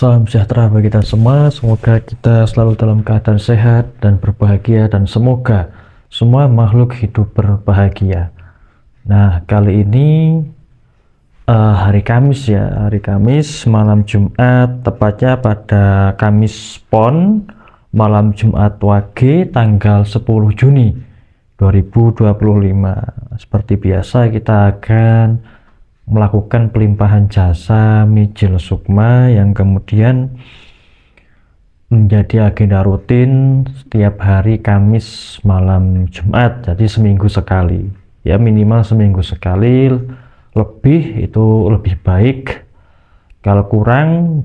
Salam sejahtera bagi kita semua. Semoga kita selalu dalam keadaan sehat dan berbahagia, dan semoga semua makhluk hidup berbahagia. Nah, kali ini hari Kamis ya, hari Kamis malam Jumat, tepatnya pada Kamis Pon malam Jumat Wage tanggal 10 Juni 2025. Seperti biasa kita akan melakukan pelimpahan jasa Mijil Sukma yang kemudian menjadi agenda rutin setiap hari Kamis malam Jumat, jadi seminggu sekali ya, minimal seminggu sekali, lebih itu lebih baik, kalau kurang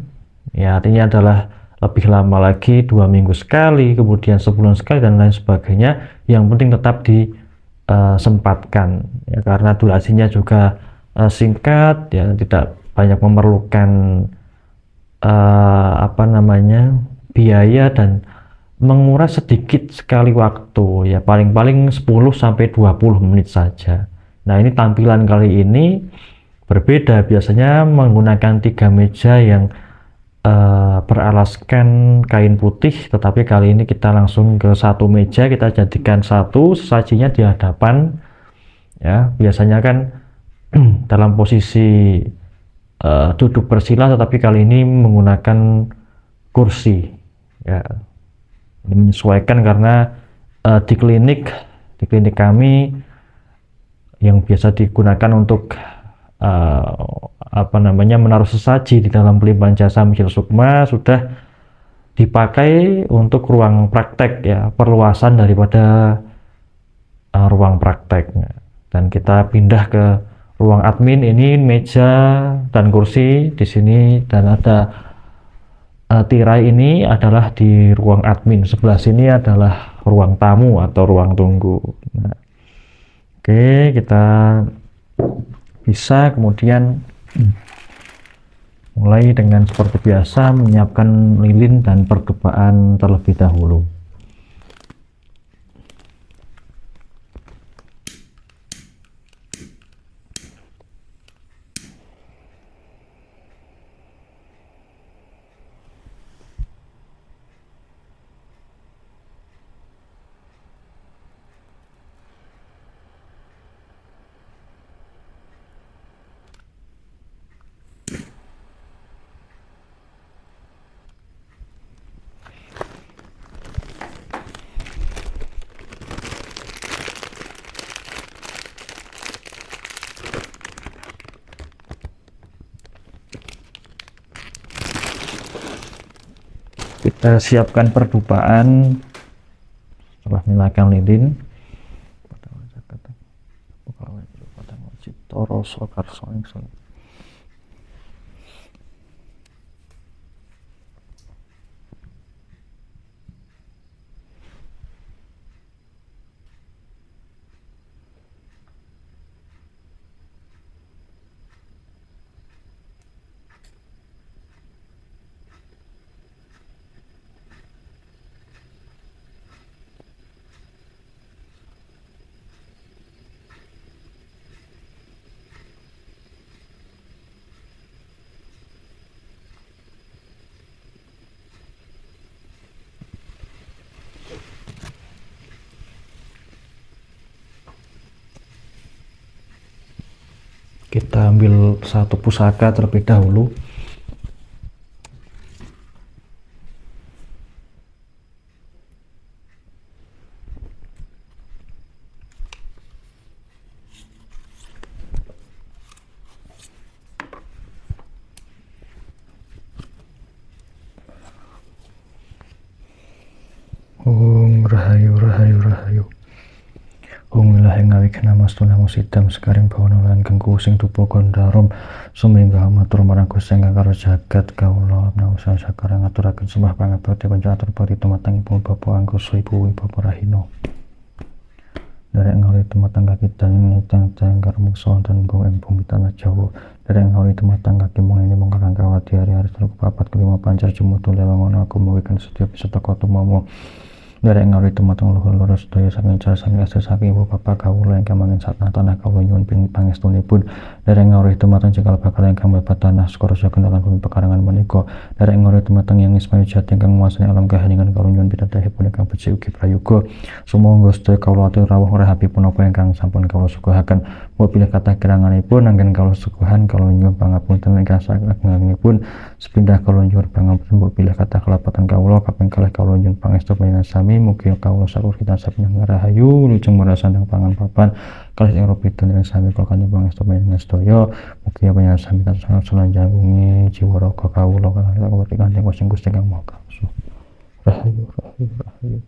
ya artinya adalah lebih lama lagi, 2 minggu sekali, kemudian sebulan sekali, dan lain sebagainya. Yang penting tetap disempatkan ya, karena durasinya juga singkat ya, tidak banyak memerlukan biaya, dan menguras sedikit sekali waktu ya, paling-paling 10-20 menit saja. Nah, ini tampilan kali ini berbeda, biasanya menggunakan 3 meja yang beralaskan kain putih, tetapi kali ini kita langsung ke satu meja, kita jadikan satu, sesajinya di hadapan ya. Biasanya kan dalam posisi duduk bersila, tetapi kali ini menggunakan kursi ya. Ini menyesuaikan karena di klinik kami yang biasa digunakan untuk menaruh sesaji di dalam pelimpahan jasa Mijil Sukma sudah dipakai untuk ruang praktek ya, perluasan daripada ruang prakteknya. Dan kita pindah ke ruang admin, ini meja dan kursi di sini, dan ada tirai, ini adalah di ruang admin. Sebelah sini adalah ruang tamu atau ruang tunggu. Nah, oke, kita bisa kemudian mulai dengan seperti biasa menyiapkan lilin dan pergebaan terlebih dahulu. Kita siapkan perdupaan setelah menyalakan lilin. Kita ambil satu pusaka terlebih dahulu. Om Rahayu Rahayu Rahayu. Om Ilahi ngawik namastu namo sidam sekaring bawana lan gengku sing dupa gondarom sumingga matur marang Gusti karo jagat kawula nausa sakarang ngaturaken sembah pangabekti panjenengan pati tumateng Ibu Bapak Angkusa Ibu Bapak Rahino. Derek ngawli tumateng kaki dan cang-cang karo mungsa wonten ing bumi tanah Jawa. Derek ngawli tumateng kaki mung ini mung kakang kawati hari-hari 4 kelima pancar jumutul lewang ngono aku muwikan setiap bisa teko tumomo. Derek ngawi tumateng luhur-luhur sedaya saking cara saking asih saking ibu bapak kawula ingkang manggen satengah tanah kawula nyuwun pangestunipun. Derek ngawi tumateng cikal bakal ingkang mlebat tanah skala kendalan bumi pekarangan menika. Derek ngawi tumateng yang ismani jati ingkang nguasani alam kahaningan kawula nyuwun pitadohipun ingkang becik ugi prayoga. Sumangga sedaya kawula ati rawuh rahipun apa ingkang sampun kawula suguhaken. Mbok pilih kathah kiranganipun anggen kawula suguhan kawula nyuwun pangapunten ingkang saking agengipun. Sepindah kawula nyuwun pangapunten mbok pilih kathah kelapatan kawula kaping kalih kawula nyuwun pangestu panjenengan sami mugi kawula sakurita sapenya rahayu lujeng marasandang pangan papan kalih ing robidun ing sami kula kanthi pangestu panjenengan sedaya mugi panjenengan sami tansah salanjangungi jiwa raga kawula kanthi Gusti Kang Maha Kawasa. Rahayu rahayu rahayu.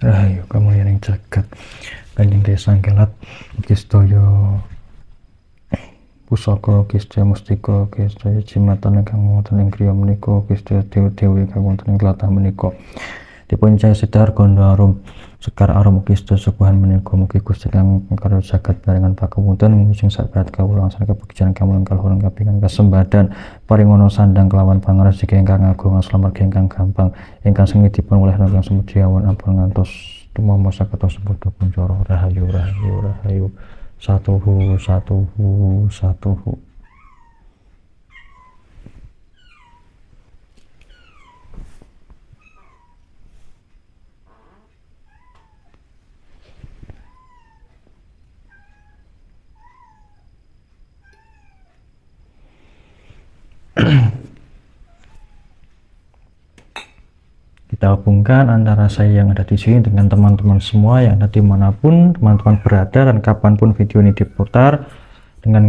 Rahayu kamulyaning jagat kanjeng Desa Kelat ugi sedaya pusaka ugi sedaya mustika ugi sedaya jimatan ingkang wonten ing griya menika ugi sedaya dewa-dewi ingkang wonten ing tlatah menika dipun cahya sedhar gondo arum sekar arum ugi sedaya subuhan menika mugi Gusti Kang karya jagat paringan pakuwunten mujung sabat kawula angsal kebegjan kamulan kaluhuran kapingan kasembadan paringono sandang kelawan pangrejeki ingkang agung aslamargi ingkang gampang ingkang sengit dipun oleh ingkang sumedyawan ampun ngantos tumama saketa seputu kuncara. Rahayu rahayu rahayu. Satuhu satuhu satuhu. Kita hubungkan antara saya yang ada di sini dengan teman-teman semua yang ada dimanapun teman-teman berada dan kapanpun video ini diputar dengan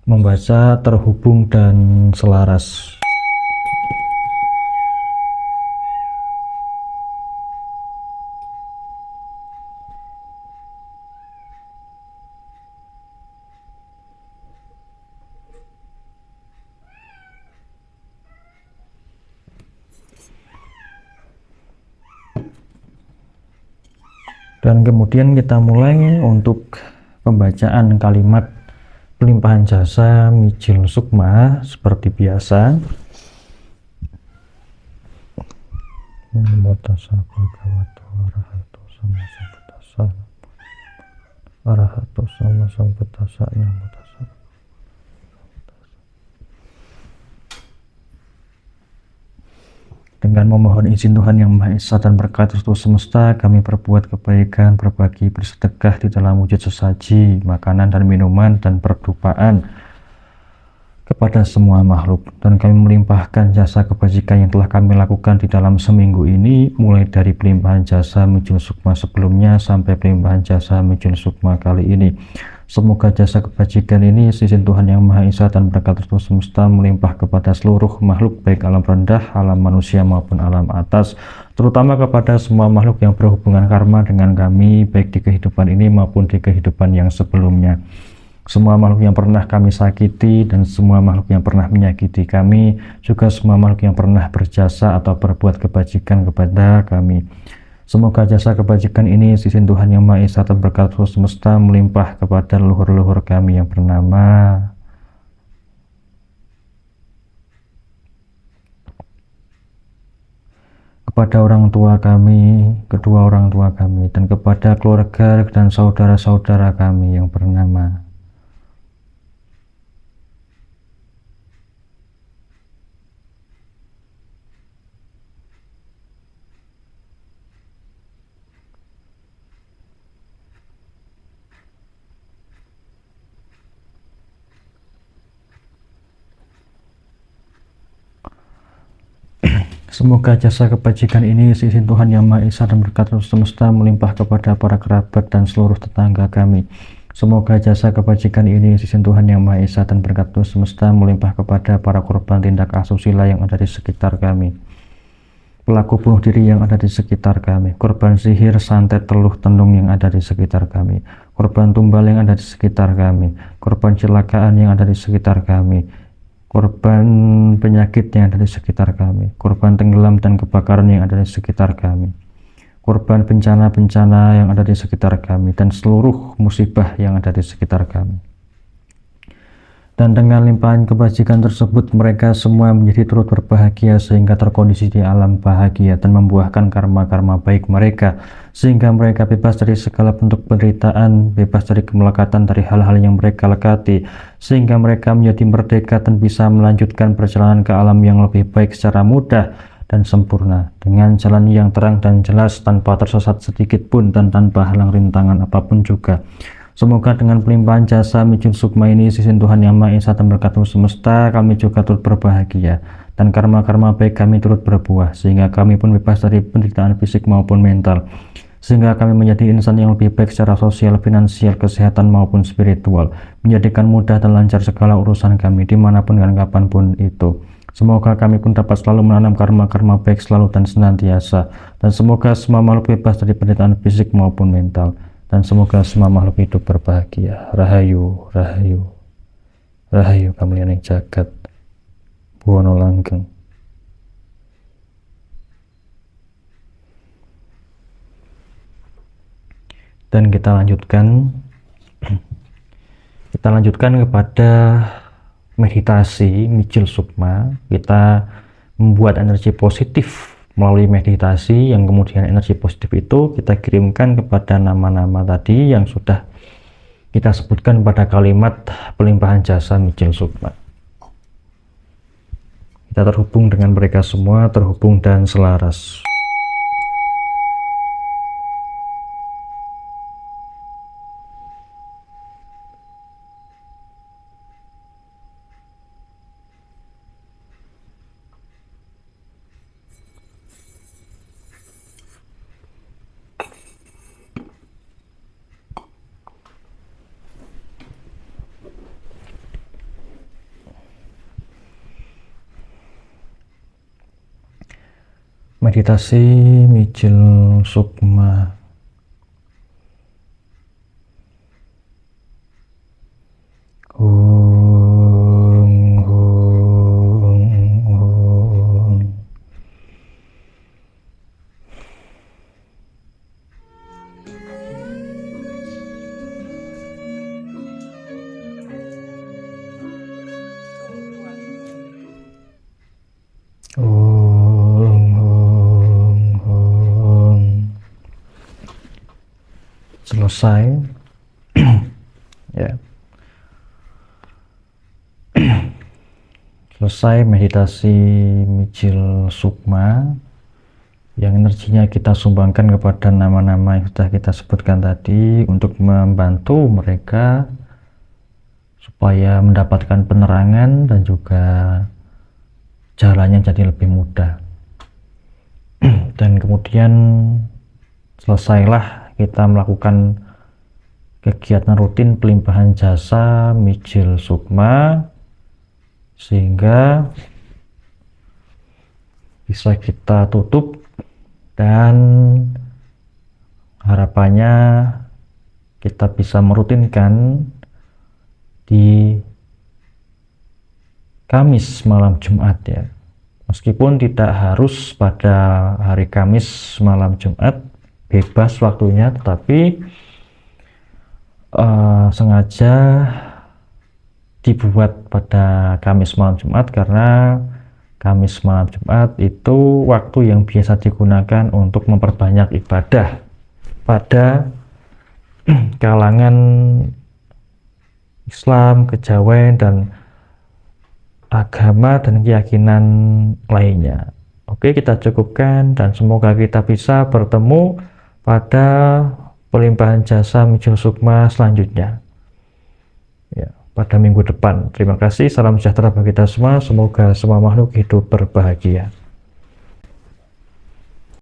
membaca terhubung dan selaras. Dan kemudian kita mulai untuk pembacaan kalimat pelimpahan jasa Mijil Sukma seperti biasa. Namo tassa bhagavato arahato sama sambuddhassa. Arahato sama sambuddhassa. Namo tassa. Dengan memohon izin Tuhan Yang Maha Esa dan berkat restu semesta, kami berbuat kebaikan, berbagi, bersedekah di dalam wujud sesaji, makanan dan minuman, dan perdupaan kepada semua makhluk. Dan kami melimpahkan jasa kebajikan yang telah kami lakukan di dalam seminggu ini, mulai dari pelimpahan jasa Mijil Sukma sebelumnya sampai pelimpahan jasa Mijil Sukma kali ini. Semoga jasa kebajikan ini izin Tuhan Yang Maha Esa dan berkat restu semesta melimpah kepada seluruh makhluk baik alam rendah, alam manusia maupun alam atas, terutama kepada semua makhluk yang berhubungan karma dengan kami baik di kehidupan ini maupun di kehidupan yang sebelumnya. Semua makhluk yang pernah kami sakiti dan semua makhluk yang pernah menyakiti kami, juga semua makhluk yang pernah berjasa atau berbuat kebajikan kepada kami. Semoga jasa kebajikan ini izin Tuhan Yang Maha Esa dan berkat semesta melimpah kepada leluhur-leluhur kami yang bernama kepada orang tua kami, kedua orang tua kami, dan kepada keluarga dan saudara-saudara kami yang bernama Semoga jasa kebajikan ini izin Tuhan Yang Maha Esa dan berkat semesta melimpah kepada para kerabat dan seluruh tetangga kami. Semoga jasa kebajikan ini sisi Tuhan Yang Maha Esa dan berkat Tuhan semesta melimpah kepada para korban tindak asusila yang ada di sekitar kami, pelaku bunuh diri yang ada di sekitar kami, korban sihir, santet, teluh, tenung yang ada di sekitar kami, korban tumbal yang ada di sekitar kami, korban kecelakaan yang ada di sekitar kami, korban penyakit yang ada di sekitar kami, korban tenggelam dan kebakaran yang ada di sekitar kami, korban bencana-bencana yang ada di sekitar kami, dan seluruh musibah yang ada di sekitar kami. Dan dengan limpahan kebajikan tersebut, mereka semua menjadi turut berbahagia sehingga terkondisi di alam bahagia dan membuahkan karma-karma baik mereka, sehingga mereka bebas dari segala bentuk penderitaan, bebas dari kemelekatan dari hal-hal yang mereka lekati, sehingga mereka menjadi merdeka dan bisa melanjutkan perjalanan ke alam yang lebih baik secara mudah dan sempurna, dengan jalan yang terang dan jelas, tanpa tersesat sedikit pun dan tanpa halang rintangan apapun juga. Semoga dengan pelimpahan jasa Mijil Sukma ini sisi Tuhan Yang Maha Esa dan berkat semesta, kami juga turut berbahagia dan karma-karma baik kami turut berbuah, sehingga kami pun bebas dari penderitaan fisik maupun mental, sehingga kami menjadi insan yang lebih baik secara sosial, finansial, kesehatan maupun spiritual, menjadikan mudah dan lancar segala urusan kami dimanapun dan kapanpun itu. Semoga kami pun dapat selalu menanam karma-karma baik selalu dan senantiasa, dan semoga semua makhluk bebas dari penderitaan fisik maupun mental, dan semoga semua makhluk hidup berbahagia. Rahayu, Rahayu, Rahayu Kamlianing Jagat, Buwono Langgeng. Dan kita lanjutkan kepada meditasi Mijil Sukma. Kita membuat energi positif melalui meditasi, yang kemudian energi positif itu kita kirimkan kepada nama-nama tadi yang sudah kita sebutkan pada kalimat pelimpahan jasa Mijil Sukma. Kita terhubung dengan mereka semua, terhubung dan selaras. Meditasi Mijil Sukma. Selesai. Ya. Selesai meditasi Mijil Sukma yang energinya kita sumbangkan kepada nama-nama yang sudah kita sebutkan tadi untuk membantu mereka supaya mendapatkan penerangan dan juga jalannya jadi lebih mudah. Dan kemudian selesailah kita melakukan kegiatan rutin pelimpahan jasa Mijil Sukma, sehingga bisa kita tutup, dan harapannya kita bisa merutinkan di Kamis malam Jumat ya, meskipun tidak harus pada hari Kamis malam Jumat, bebas waktunya, tetapi sengaja dibuat pada Kamis malam Jumat karena Kamis malam Jumat itu waktu yang biasa digunakan untuk memperbanyak ibadah pada kalangan Islam, kejawen, dan agama dan keyakinan lainnya. Oke, kita cukupkan dan semoga kita bisa bertemu pada pelimpahan jasa Mijil Sukma selanjutnya ya, pada minggu depan. Terima kasih, salam sejahtera bagi kita semua, semoga semua makhluk hidup berbahagia.